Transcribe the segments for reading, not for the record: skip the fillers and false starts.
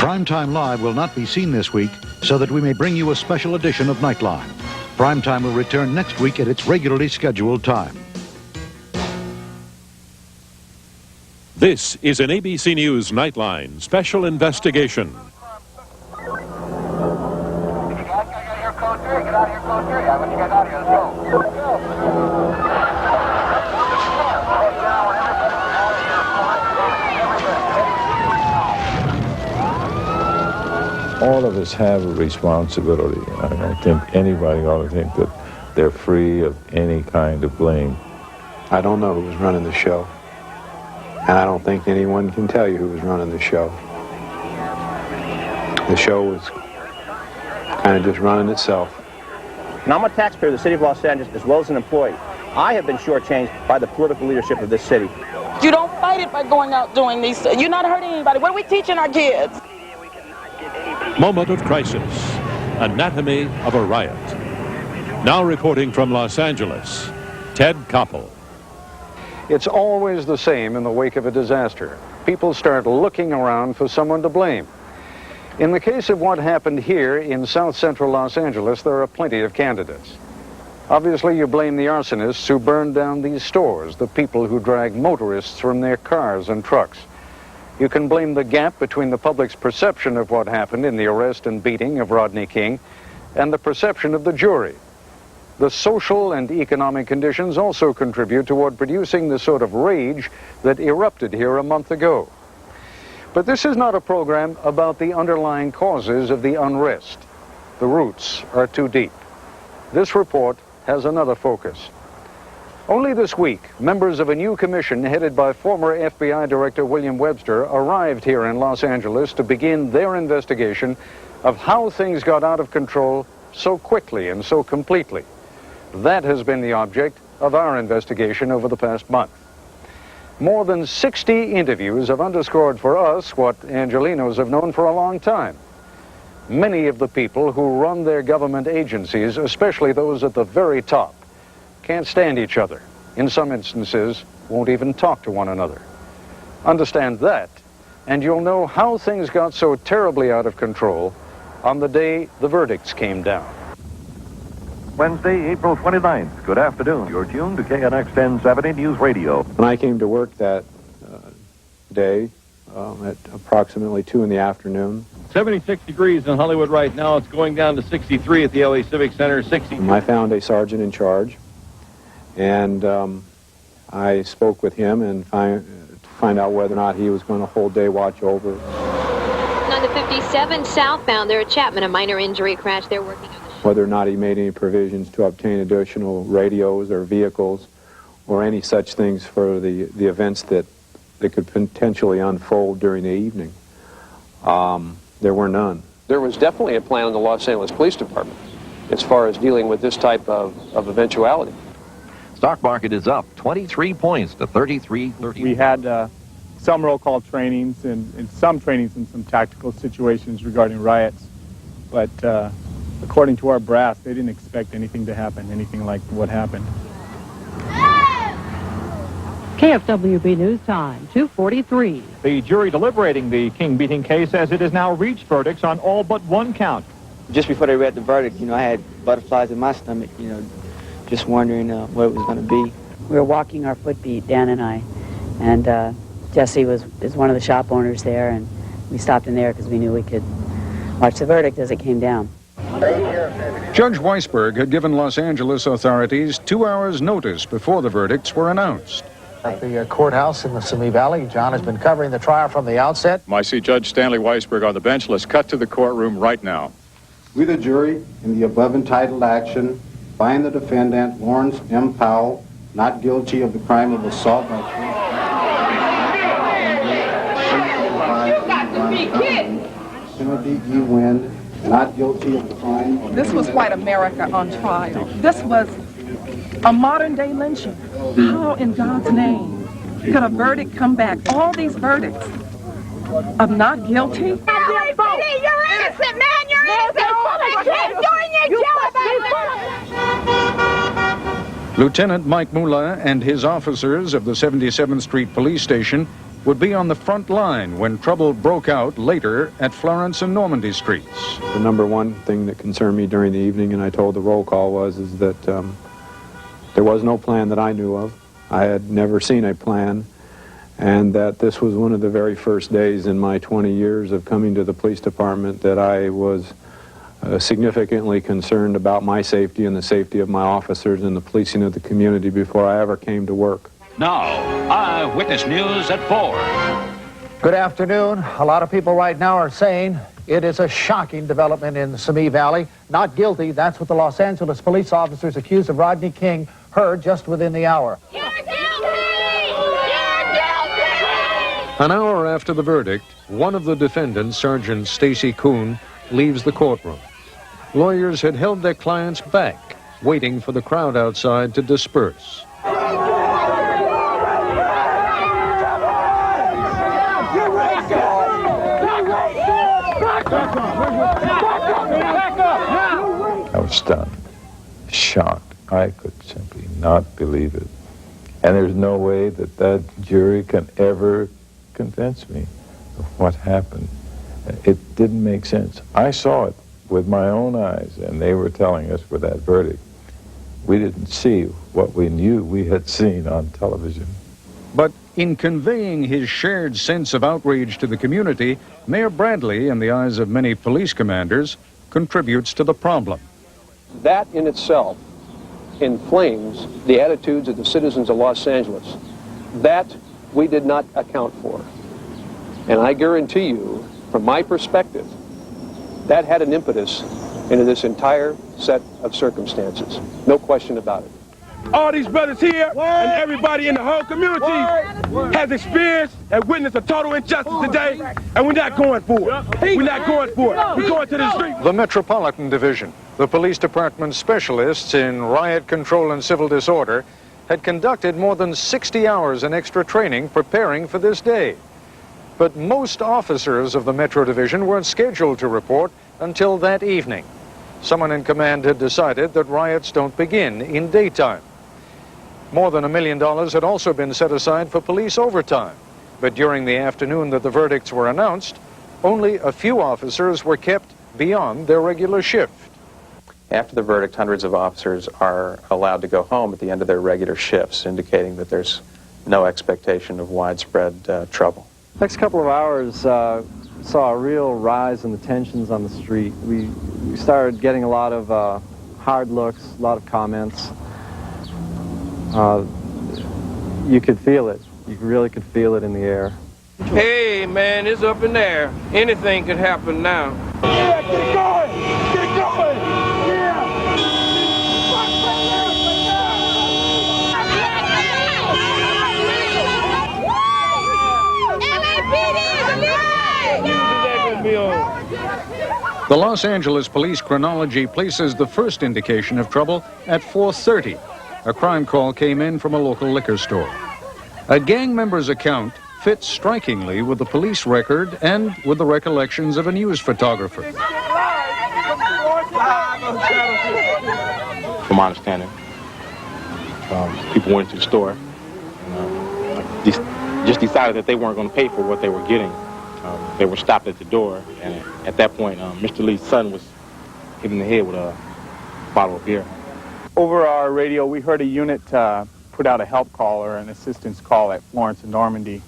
Primetime Live will not be seen this week, so that we may bring you a special edition of Nightline. Primetime will return next week at its regularly scheduled time. This is an ABC News Nightline special investigation. Get out of here, code 3. Get out of here, code 3. I want you guys out of here. Let's go. All of us have a responsibility. I don't think anybody ought to think that they're free of any kind of blame. I don't know who was running the show. And I don't think anyone can tell you who was running the show. The show was kind of just running itself. And I'm a taxpayer of the city of Los Angeles as well as an employee. I have been shortchanged by the political leadership of this city. You don't fight it by going out doing these. You're not hurting anybody. What are we teaching our kids? Moment of crisis. Anatomy of a riot. Now reporting from Los Angeles, Ted Koppel. It's always the same in the wake of a disaster. People start looking around for someone to blame. In the case of what happened here in South Central Los Angeles, there are plenty of candidates. Obviously, you blame the arsonists who burned down these stores, the people who dragged motorists from their cars and trucks. You can blame the gap between the public's perception of what happened in the arrest and beating of Rodney King and the perception of the jury. The social and economic conditions also contribute toward producing the sort of rage that erupted here a month ago. But this is not a program about the underlying causes of the unrest. The roots are too deep. This report has another focus. Only this week, members of a new commission headed by former FBI Director William Webster arrived here in Los Angeles to begin their investigation of how things got out of control so quickly and so completely. That has been the object of our investigation over the past month. More than 60 interviews have underscored for us what Angelenos have known for a long time. Many of the people who run their government agencies, especially those at the very top, can't stand each other. In some instances, won't even talk to one another. Understand that, and you'll know how things got so terribly out of control on the day the verdicts came down. Wednesday, April 29th. Good afternoon. You're tuned to KNX 1070 News Radio. When I came to work that day at approximately 2 in the afternoon, 76 degrees in Hollywood right now. It's going down to 63 at the LA Civic Center. 60. I found a sergeant in charge, and I spoke with him and find out whether or not he was going to hold day watch over. On the 57 southbound there at Chapman, a minor injury crash. They're working on whether or not he made any provisions to obtain additional radios or vehicles or any such things for the events that could potentially unfold during the evening. There were none. There was definitely a plan in the Los Angeles Police Department as far as dealing with this type of eventuality. Stock market is up 23 points to 33.30. We had some roll call trainings and some trainings in some tactical situations regarding riots, but according to our brass, they didn't expect anything to happen, anything like what happened. KFWB News Time, 2:43. The jury deliberating the King-beating case says it has now reached verdicts on all but one count. Just before they read the verdict, I had butterflies in my stomach, just wondering what it was going to be. We were walking our footbeat, Dan and I, and Jesse is one of the shop owners there, and we stopped in there because we knew we could watch the verdict as it came down. Judge Weisberg had given Los Angeles authorities 2 hours' notice before the verdicts were announced. At the courthouse in the Simi Valley, John has been covering the trial from the outset. I see Judge Stanley Weisberg on the bench. Let's cut to the courtroom right now. We, the jury, in the above entitled action, find the defendant, Lawrence M. Powell, not guilty of the crime of assault by Timothy E. Wynn, not guilty of the crime of... This was white America on trial. This was a modern-day lynching. How in God's name could a verdict come back? All these verdicts of not guilty? You're innocent, man! You're innocent! I keep doing your job! Lieutenant Mike Mula and his officers of the 77th Street Police Station would be on the front line when trouble broke out later at Florence and Normandy Streets. The number one thing that concerned me during the evening, and I told the roll call, is that there was no plan that I knew of. I had never seen a plan, and that this was one of the very first days in my 20 years of coming to the police department that I was significantly concerned about my safety and the safety of my officers and the policing of the community before I ever came to work. Now, Eyewitness News at 4. Good afternoon. A lot of people right now are saying it is a shocking development in the Simi Valley. Not guilty. That's what the Los Angeles police officers accused of Rodney King heard just within the hour. An hour after the verdict, one of the defendants, Sergeant Stacy Kuhn, leaves the courtroom. Lawyers had held their clients back, waiting for the crowd outside to disperse. I was stunned, shocked. I could simply not believe it. And there's no way that that jury can ever convince me of what happened. It didn't make sense. I saw it with my own eyes, and they were telling us with that verdict. We didn't see what we knew we had seen on television. But in conveying his shared sense of outrage to the community, Mayor Bradley, in the eyes of many police commanders, contributes to the problem. That in itself inflames the attitudes of the citizens of Los Angeles. That we did not account for. And I guarantee you, from my perspective, that had an impetus into this entire set of circumstances. No question about it. All these brothers here and everybody in the whole community has experienced and witnessed a total injustice today, and we're not going for it. We're not going for it. We're going to the street. The Metropolitan Division, the police department's specialists in riot control and civil disorder, had conducted more than 60 hours in extra training preparing for this day. But most officers of the Metro Division weren't scheduled to report until that evening. Someone in command had decided that riots don't begin in daytime. More than $1 million had also been set aside for police overtime. But during the afternoon that the verdicts were announced, only a few officers were kept beyond their regular shift. After the verdict, hundreds of officers are allowed to go home at the end of their regular shifts, indicating that there's no expectation of widespread trouble. Next couple of hours saw a real rise in the tensions on the street. We started getting a lot of hard looks, a lot of comments. You could feel it. You really could feel it in the air. Hey, man, it's up in there. Anything could happen now. Yeah, get going! Get going! Yeah! The Los Angeles Police chronology places the first indication of trouble at 4:30. A crime call came in from a local liquor store. A gang member's account fits strikingly with the police record and with the recollections of a news photographer. From my understanding, people went to the store and just decided that they weren't going to pay for what they were getting. They were stopped at the door, and at that point, Mr. Lee's son was hit in the head with a bottle of beer. Over our radio, we heard a unit put out a help call or an assistance call at Florence and Normandy,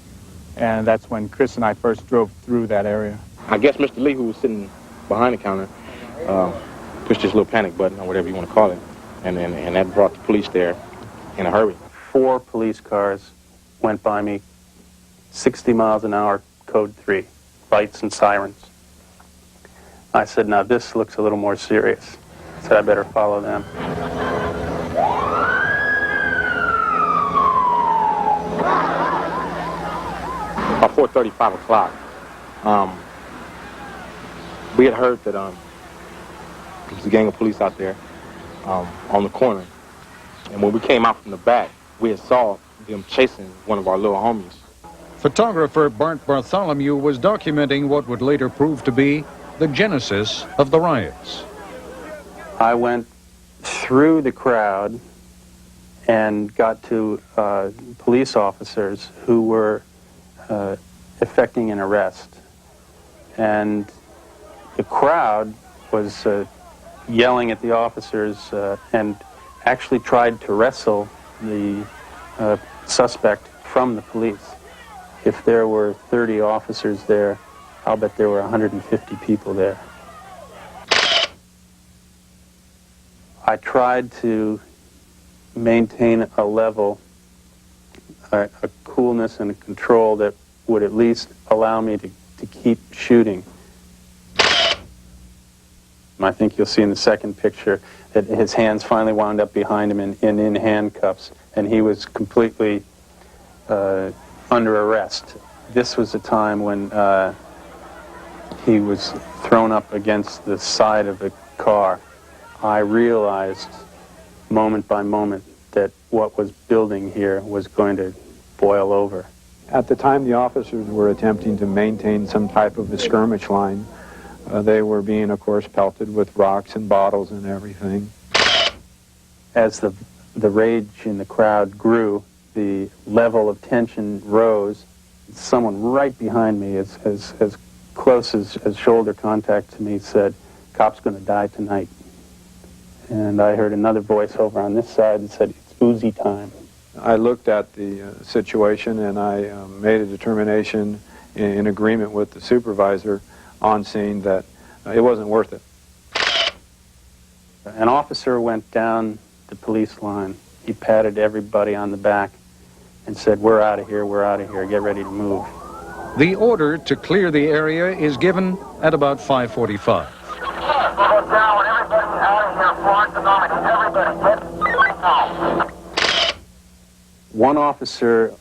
and that's when Chris and I first drove through that area. I guess Mr. Lee, who was sitting behind the counter, pushed this little panic button, or whatever you want to call it, and that brought the police there in a hurry. 4 police cars went by me, 60 miles an hour, code 3, lights and sirens. I said, now this looks a little more serious. I said, I better follow them. About 4:30, 5 o'clock, we had heard that there was a gang of police out there on the corner. And when we came out from the back, we had saw them chasing one of our little homies. Photographer Bart Bartholomew was documenting what would later prove to be the genesis of the riots. I went through the crowd and got to police officers who were effecting an arrest. And the crowd was yelling at the officers and actually tried to wrestle the suspect from the police. If there were 30 officers there, I'll bet there were 150 people there. I tried to maintain a level, a coolness and a control that would at least allow me to keep shooting. I think you'll see in the second picture that his hands finally wound up behind him in handcuffs, and he was completely under arrest. This was a time when he was thrown up against the side of the car. I realized moment by moment that what was building here was going to boil over. At the time the officers were attempting to maintain some type of a skirmish line, they were being, of course, pelted with rocks and bottles and everything. As the rage in the crowd grew, the level of tension rose. Someone right behind me, as close as shoulder contact to me, said, "Cop's going to die tonight." And I heard another voice over on this side that said, "It's Uzi time." I looked at the situation and I made a determination in agreement with the supervisor on scene that it wasn't worth it. An officer went down the police line. He patted everybody on the back and said, "We're out of here, we're out of here, get ready to move." The order to clear the area is given at about 5:45. One officer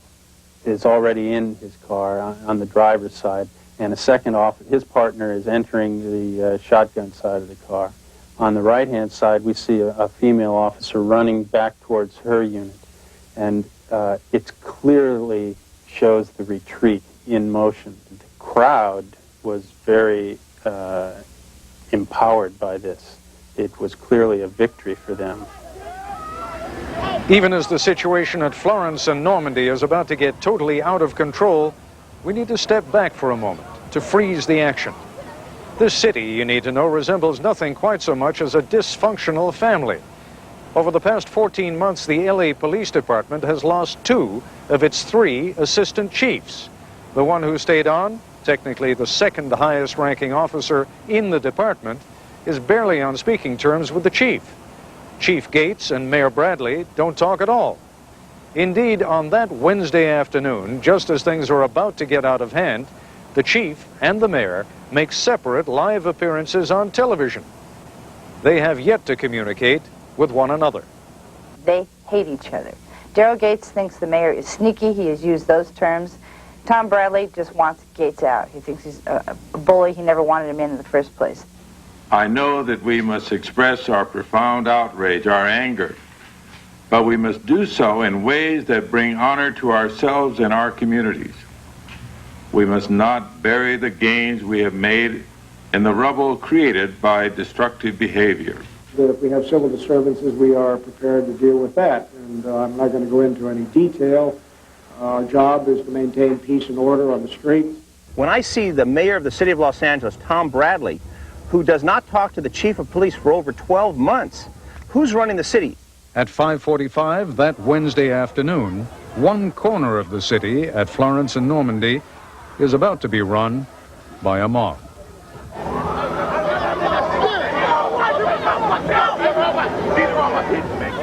is already in his car on the driver's side, and a second his partner is entering the shotgun side of the car. On the right-hand side, we see a female officer running back towards her unit, and it clearly shows the retreat in motion. The crowd was very empowered by this. It was clearly a victory for them. Even as the situation at Florence and Normandy is about to get totally out of control, we need to step back for a moment to freeze the action. This city, you need to know, resembles nothing quite so much as a dysfunctional family. Over the past 14 months, the LA Police Department has lost 2 of its 3 assistant chiefs. The one who stayed on, technically the second highest ranking officer in the department, is barely on speaking terms with the chief. Chief Gates and Mayor Bradley don't talk at all. Indeed, on that Wednesday afternoon, just as things are about to get out of hand, the chief and the mayor make separate live appearances on television. They have yet to communicate with one another. They hate each other. Daryl Gates thinks the mayor is sneaky. He has used those terms. Tom Bradley just wants Gates out. He thinks he's a bully. He never wanted him in the first place. I know that we must express our profound outrage, our anger, but we must do so in ways that bring honor to ourselves and our communities. We must not bury the gains we have made in the rubble created by destructive behavior. That if we have civil disturbances, we are prepared to deal with that. And I'm not going to go into any detail. Our job is to maintain peace and order on the streets. When I see the mayor of the city of Los Angeles, Tom Bradley, who does not talk to the chief of police for over 12 months, who's running the city? At 5:45 that Wednesday afternoon, one corner of the city at Florence and Normandy is about to be run by a mob.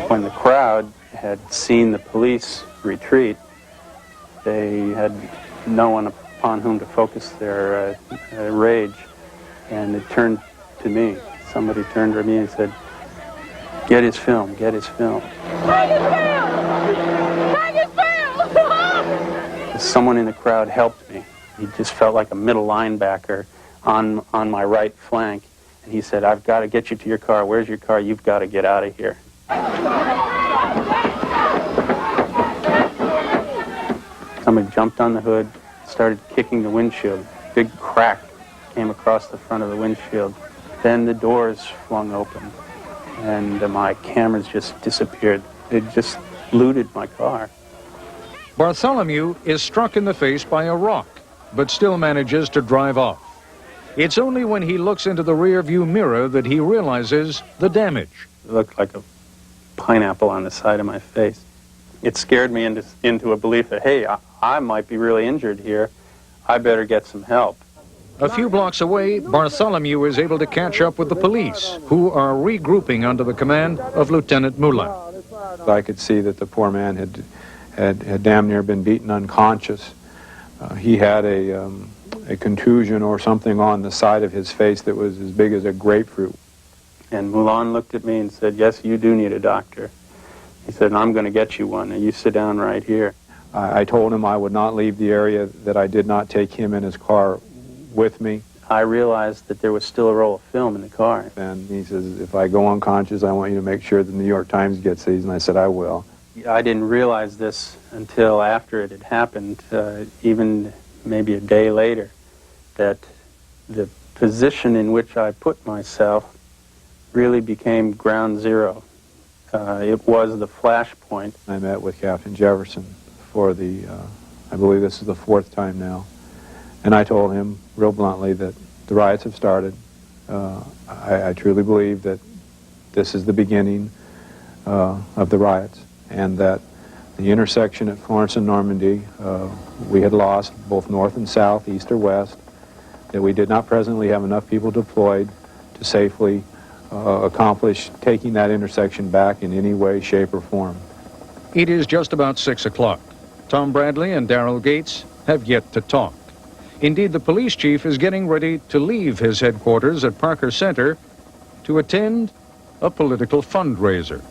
When the crowd had seen the police retreat, they had no one upon whom to focus their rage, and it turned to me. Somebody turned to me and said, "Get his film, get his film." Someone in the crowd helped me. He just felt like a middle linebacker on my right flank. And he said, "I've got to get you to your car. Where's your car? You've got to get out of here." Somebody jumped on the hood, started kicking the windshield. Big crack came across the front of the windshield. Then the doors flung open, and my cameras just disappeared. They just looted my car. Bartholomew is struck in the face by a rock, but still manages to drive off. It's only when he looks into the rearview mirror that he realizes the damage. It looked like a pineapple on the side of my face. It scared me into a belief that, hey, I might be really injured here. I better get some help. A few blocks away, Bartholomew is able to catch up with the police, who are regrouping under the command of Lieutenant Moulin. I could see that the poor man had damn near been beaten unconscious. He had a contusion or something on the side of his face that was as big as a grapefruit. And Moulin looked at me and said, yes, you do need a doctor. He said, I'm going to get you one, and you sit down right here. I told him I would not leave the area, that I did not take him in his car with me. I realized that there was still a roll of film in the car. And he says, if I go unconscious, I want you to make sure the New York Times gets these. And I said, I will. I didn't realize this until after it had happened, even maybe a day later, that the position in which I put myself really became ground zero. It was the flash point. I met with Captain Jefferson for the, I believe this is the 4th time now, and I told him real bluntly that the riots have started. I truly believe that this is the beginning of the riots, and that the intersection at Florence and Normandy, we had lost both north and south, east or west, that we did not presently have enough people deployed to safely accomplish taking that intersection back in any way, shape, or form. It is just about 6 o'clock. Tom Bradley and Darrell Gates have yet to talk. Indeed, the police chief is getting ready to leave his headquarters at Parker Center to attend a political fundraiser.